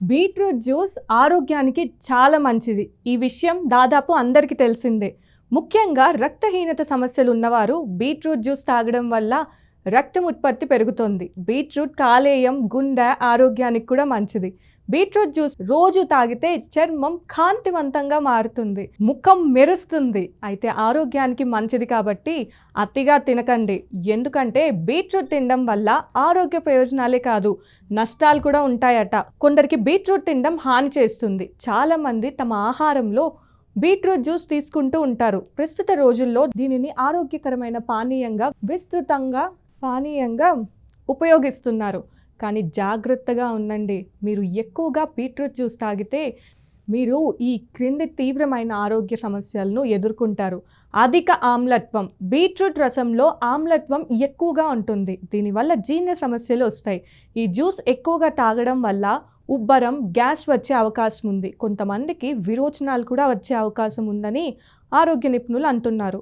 Beetroot juice ఆరోగ్యానికి చాలా మంచిది. ఈ విషయం దాదాపు అందరికీ తెలిసిందే. ముఖ్యంగా రక్తహీనత సమస్యలు ఉన్నవారు బీట్రూట్ జ్యూస్ తాగడం వల్ల రక్తం ఉత్పత్తి పెరుగుతుంది. బీట్రూట్ కాలేయం, గుండె ఆరోగ్యానికి కూడా మంచిది. బీట్రూట్ జ్యూస్ రోజు తాగితే చర్మం కాంతివంతంగా మారుతుంది, ముఖం మెరుస్తుంది. అయితే ఆరోగ్యానికి మంచిది కాబట్టి అతిగా తినకండి. ఎందుకంటే బీట్రూట్ తినడం వల్ల ఆరోగ్య ప్రయోజనాలే కాదు, నష్టాలు కూడా ఉంటాయట. కొందరికి బీట్రూట్ తినడం హాని చేస్తుంది. చాలామంది తమ ఆహారంలో బీట్రూట్ జ్యూస్ తీసుకుంటూ ఉంటారు. ప్రస్తుత రోజుల్లో దీనిని ఆరోగ్యకరమైన పానీయంగా ఉపయోగిస్తున్నారు. కానీ జాగ్రత్తగా ఉండండి. మీరు ఎక్కువగా బీట్రూట్ జ్యూస్ తాగితే మీరు ఈ క్రింది తీవ్రమైన ఆరోగ్య సమస్యలను ఎదుర్కొంటారు. అధిక ఆమ్లత్వం. బీట్రూట్ రసంలో ఆమ్లత్వం ఎక్కువగా ఉంటుంది. దీనివల్ల జీర్ణ సమస్యలు వస్తాయి. ఈ జ్యూస్ ఎక్కువగా తాగడం వల్ల ఉబ్బరం, గ్యాస్ వచ్చే అవకాశం ఉంది. కొంతమందికి విరోచనాలు కూడా వచ్చే అవకాశం ఉందని ఆరోగ్య నిపుణులు అంటున్నారు.